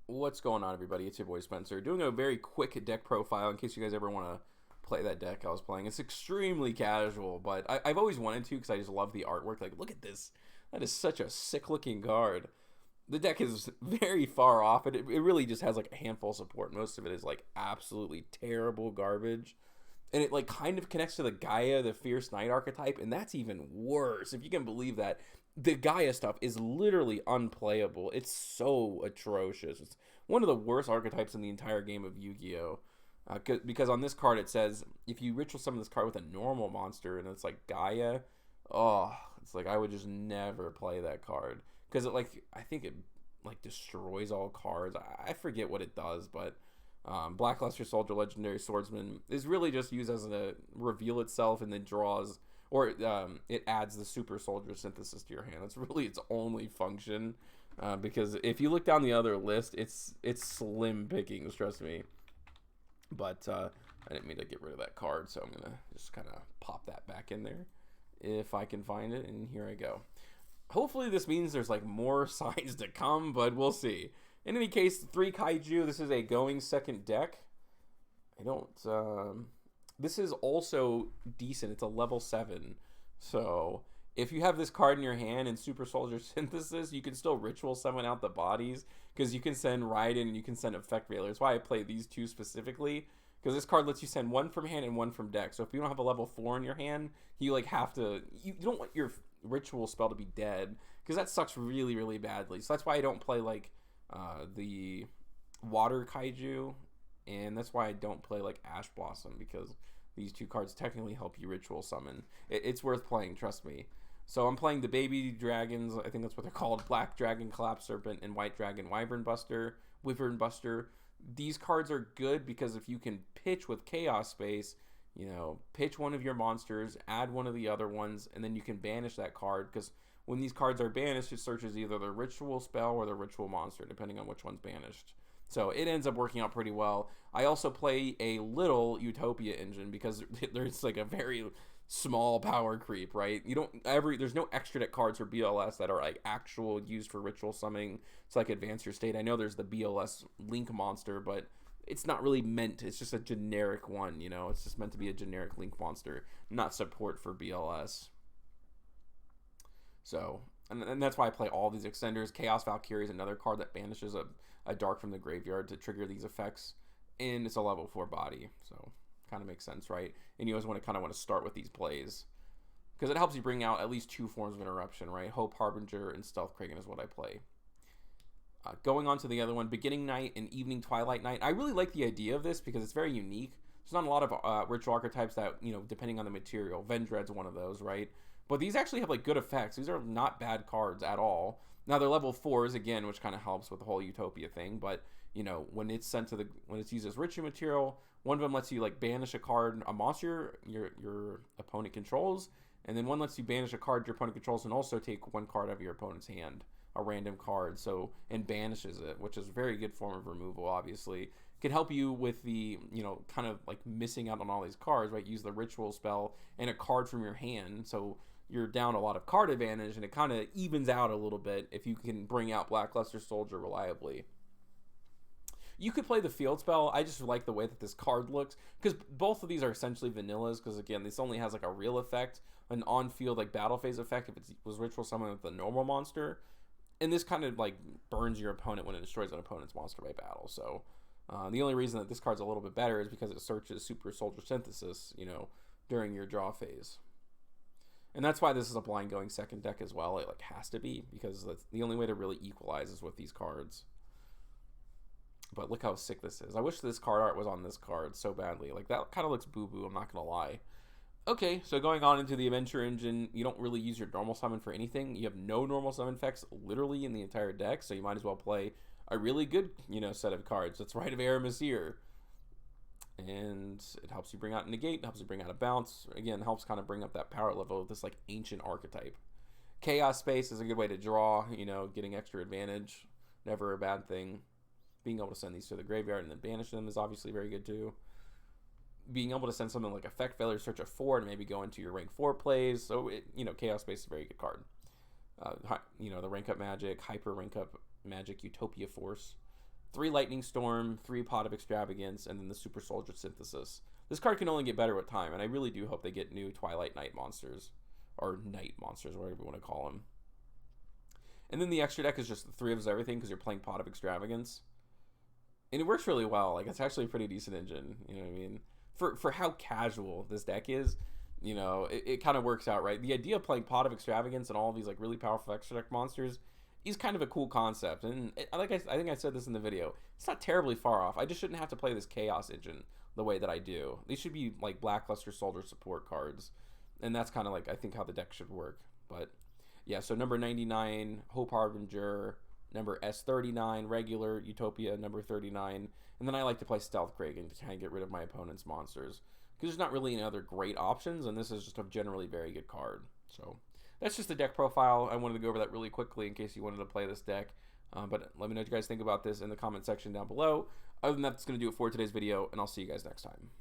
What's going on, everybody? It's your boy Spencer, doing a very quick deck profile in case you guys ever want to play that deck I was playing. It's extremely casual, but I've always wanted to because I just love the artwork. Like, look at this. That is such a sick-looking card. The deck is very far off. It really just has like a handful of support. Most of it is like absolutely terrible garbage. And it like kind of connects to the Gaia, the Fierce Knight archetype, and that's even worse, if you can believe that. The Gaia stuff is literally unplayable. It's so atrocious. It's one of the worst archetypes in the entire game of Yu-Gi-Oh! Because on this card it says if you ritual summon this card with a normal monster and it's like Gaia, oh, it's like I would just never play that card because it like I think it like destroys all cards. I forget what it does, but Black Luster Soldier Legendary Swordsman is really just used as a reveal itself and then draws, or it adds the Super Soldier Synthesis to your hand. That's really its only function. Because if you look down the other list, it's slim pickings, trust me. But I didn't mean to get rid of that card, so I'm gonna just kind of pop that back in there if I can find it. And here I go. Hopefully this means there's like more signs to come, but we'll see. In any case, 3 Kaiju. This is a going second deck. I don't... this is also decent. It's a level 7. So if you have this card in your hand in Super Soldier Synthesis, you can still ritual summon out the bodies. Because you can send Raiden and you can send Effect Veiler. That's why I play these two specifically. Because this card lets you send one from hand and one from deck. So if you don't have a level 4 in your hand, you like have to... You don't want your ritual spell to be dead. Because that sucks really, really badly. So that's why I don't play like... the water kaiju, and that's why I don't play like Ash Blossom, because these two cards technically help you ritual summon. It's worth playing, trust me. So I'm playing the baby dragons, I think that's what they're called, Black Dragon Collapse Serpent and White Dragon Wyvern Buster. These cards are good because if you can pitch with Chaos Space, you know, pitch one of your monsters, add one of the other ones, and then you can banish that card, because when these cards are banished, it searches either the ritual spell or the ritual monster, depending on which one's banished. So it ends up working out pretty well. I also play a little Utopia engine because there's like a very small power creep, right? There's no extra deck cards for BLS that are like actual used for ritual summoning to like advance your state. I know there's the BLS Link monster, but it's not really meant. It's just a generic one, you know. It's just meant to be a generic Link monster, not support for BLS. So, and that's why I play all these extenders. Chaos Valkyrie is another card that banishes a dark from the graveyard to trigger these effects, and it's a level 4 body, so kind of makes sense, right? And you always want to start with these plays because it helps you bring out at least 2 forms of interruption, right? Hope Harbinger and Stealth Kraken is what I play. Going on to the other one, Beginning Night and Evening Twilight Night. I really like the idea of this because it's very unique. There's not a lot of ritual archetypes that, you know, depending on the material. Vendread's one of those, right? But these actually have like good effects. These are not bad cards at all. Now they're level 4s again, which kind of helps with the whole Utopia thing. But you know, when it's used as ritual material, one of them lets you like banish a monster your opponent controls, and then one lets you banish a card your opponent controls and also take one card out of your opponent's hand, a random card. So and banishes it, which is a very good form of removal. Obviously, can help you with the, you know, kind of like missing out on all these cards, right? Use the ritual spell and a card from your hand, so you're down a lot of card advantage, and it kind of evens out a little bit if you can bring out Black Luster Soldier reliably. You could play the field spell. I just like the way that this card looks because both of these are essentially vanillas, because again, this only has like a real effect, an on-field like battle phase effect if it was ritual summon with the normal monster, and this kind of like burns your opponent when it destroys an opponent's monster by battle. So the only reason that this card's a little bit better is because it searches Super Soldier Synthesis, you know, during your draw phase. And that's why this is a blind going second deck as well. It like has to be, because that's the only way to really equalize is with these cards. But look how sick this is. I wish this card art was on this card so badly. Like, that kind of looks boo-boo, I'm not going to lie. Okay, so going on into the Adventure Engine, you don't really use your normal summon for anything. You have no normal summon effects literally in the entire deck, so you might as well play a really good, you know, set of cards. That's Rite of Aramis here. And it helps you bring out a negate, it helps you bring out a bounce. Again, it helps kind of bring up that power level of this like ancient archetype. Chaos Space is a good way to draw, you know, getting extra advantage. Never a bad thing. Being able to send these to the graveyard and then banish them is obviously very good too. Being able to send something like Effect Veiler, search a 4, and maybe go into your rank 4 plays. So, you know, Chaos Space is a very good card. You know, the rank up magic, hyper rank up magic, Utopia Force. 3 Lightning Storm, 3 Pot of Extravagance, and then the Super Soldier Synthesis. This card can only get better with time, and I really do hope they get new Twilight Night monsters. Or Night monsters, whatever you want to call them. And then the extra deck is just 3 of everything because you're playing Pot of Extravagance. And it works really well. Like, it's actually a pretty decent engine. You know what I mean? For how casual this deck is, you know, it kind of works out, right? The idea of playing Pot of Extravagance and all of these, like, really powerful extra deck monsters is kind of a cool concept. And I think I said this in the video, it's not terribly far off. I just shouldn't have to play this Chaos engine the way that I do. These should be, like, Blackluster Soldier support cards. And that's kind of, like, I think how the deck should work. But, yeah, so number 99, Hope Harbinger. Number S39, regular, Utopia, number 39. And then I like to play Stealth Kraken to kind of get rid of my opponent's monsters. Because there's not really any other great options, and this is just a generally very good card. So that's just the deck profile. I wanted to go over that really quickly in case you wanted to play this deck. But let me know what you guys think about this in the comment section down below. Other than that, that's going to do it for today's video, and I'll see you guys next time.